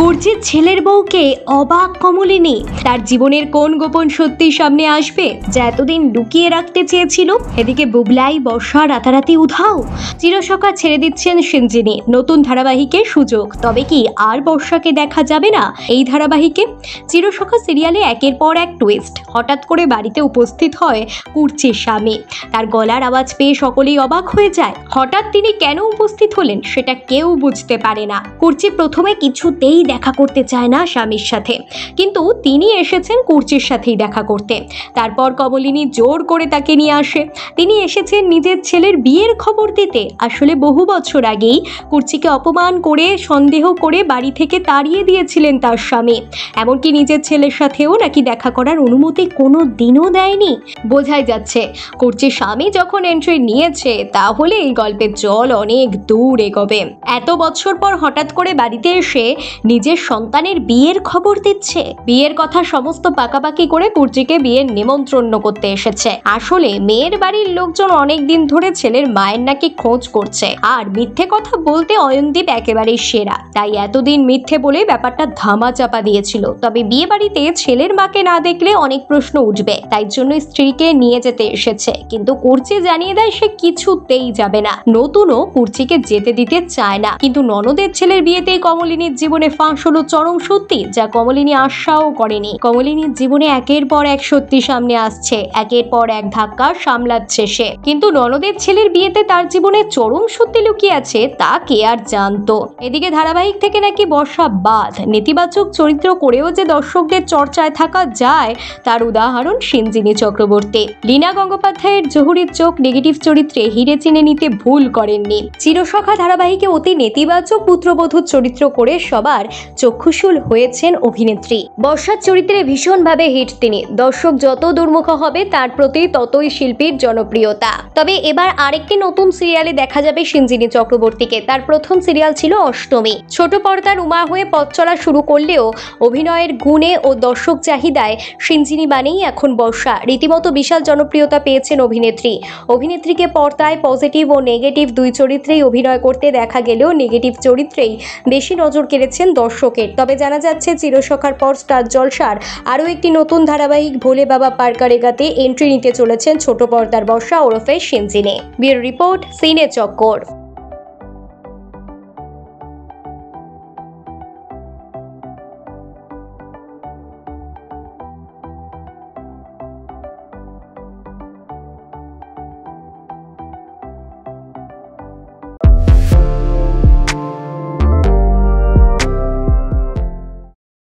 কুর্চির ছেলের বউকে অবাক কমলিনী। তার জীবনের কোন গোপন সত্যি সামনে আসবে যা এতদিন লুকিয়ে রাখতে চেয়েছিল। এদিকে বুবলাই বর্ষা রাতারাতি উধাও। চিরসখা ছেড়ে দিচ্ছেন সিঞ্জিনি, নতুন ধারাবাহিকে সুযোগ। তবে কি আর বর্ষাকে দেখা যাবে না এই ধারাবাহিকে? চিরসখা সিরিয়ালে একের পর এক টুইস্ট। হঠাৎ করে বাড়িতে উপস্থিত হয় কুর্চির স্বামী। তার গলার আওয়াজ পেয়ে সকলেই অবাক হয়ে যায়। হঠাৎ তিনি কেন উপস্থিত হলেন সেটা কেউ বুঝতে পারে না। কুর্চি প্রথমে কিছুতেই দেখা করতে চায় না স্বামীর সাথে, কিন্তু তিনি এসেছেন কুর্চির সাথেই দেখা করতে। তারপর কমলিনী জোর করে তাকে নিয়ে আসে। তিনি এসেছেন নিজের ছেলের বিয়ের খবর দিতে। আসলে বহু বছর আগেই কুর্চিকে অপমান করে, সন্দেহ করে বাড়ি থেকে তাড়িয়ে দিয়েছিলেন তার স্বামী। এমনকি নিজের ছেলের সাথেও নাকি দেখা করার অনুমতি কোনো দিনও দেয়নি। বোঝাই যাচ্ছে কুর্চির স্বামী যখন এন্ট্রি নিয়েছে তাহলে এই গল্পের জল অনেক দূর এগোবে। এত বছর পর হঠাৎ করে বাড়িতে এসে নিজের সন্তানের বিয়ের খবর দিচ্ছে। বিয়ের কথা সমস্ত পাকাপাকি করে কুর্চিকে বিয়ের নিমন্ত্রণ করতে এসেছে। আসলে মেয়ের বাড়ির লোকজন অনেক দিন ধরে ছেলের মায়ের নাকি খোঁজ করছে, আর মিথ্যে কথা বলতে অয়নদীপ একেবারেই সেরা। তাই এতদিন মিথ্যে বলে ব্যাপারটা ধামা চাপা দিয়েছিল। তবে বিয়ে বাড়িতে ছেলের মাকে না দেখলে অনেক প্রশ্ন উঠবে, তাই জন্য স্ত্রীকে নিয়ে যেতে এসেছে। কিন্তু কুর্চি জানিয়ে দেয় সে কিছুতেই যাবে না। নতুনও কুর্চিকে যেতে দিতে চায় না। কিন্তু ননদের ছেলের বিয়েতেই কমলিনীর জীবনে ফাঁস হলো চরম সত্যি, যা কমলিনী আশাও করেনি। কমলিনীর জীবনে একের পর এক সত্যি সামনে আসছে, একের পর এক ধাক্কা সামলাচ্ছে সে। কিন্তু ননদের ছেলের বিয়েতে তার জীবনে চরম সত্যি লুকিয়ে আছে তা কে আর জানতো। এদিকে ধারাবাহিক থেকে নাকি বর্ষা বাদ। নেতিবাচক চরিত্র করেও যে দর্শকদের চর্চায় থাকা যায় তার উদাহরণ সিঞ্জিনি চক্রবর্তী। লীনা গঙ্গোপাধ্যায়ের জহুরির চোখ নেগেটিভ চরিত্রে হিরে চিনে নিতে ভুল করেননি। চিরসখা ধারাবাহিকে অতি নেতিবাচক পুত্রবধূর চরিত্র করে সবার চক্ষুশূল হয়েছেন অভিনেত্রী। বর্ষার চরিত্রে ভীষণভাবে হিট তিনি। দর্শক যত দুর্মুখ হবে তার প্রতি ততই শিল্পীর জনপ্রিয়তা। তবে এবার আরেকটি নতুন সিরিয়ালে দেখা যাবে সিঞ্জিনি চক্রবর্তীকে। তার প্রথম সিরিয়াল ছিল অষ্টমী। ছোট পর্দার উমা হয়ে পথ চলা শুরু করলেও অভিনয়ের গুণে ও দর্শক চাহিদায় সিঞ্জিনি মানেই এখন বর্ষা। রীতিমতো বিশাল জনপ্রিয়তা পেয়েছেন অভিনেত্রী। অভিনেত্রীকে পর্দায় পজিটিভ ও নেগেটিভ দুই চরিত্রেই অভিনয় করতে দেখা গেলেও নেগেটিভ চরিত্রেই বেশি নজর কেড়েছেন দর্শকের। তবে জানা যাচ্ছে চিরসখার পর স্টার জলসার আরও একটি নতুন ধারাবাহিক ভোলে বাবা পারকারেগাতে এন্ট্রি নিতে চলেছেন ছোট পর্দার বর্ষা ওরফে সিঞ্জিনি। ব্যুরো রিপোর্ট, সিনে চক্কর।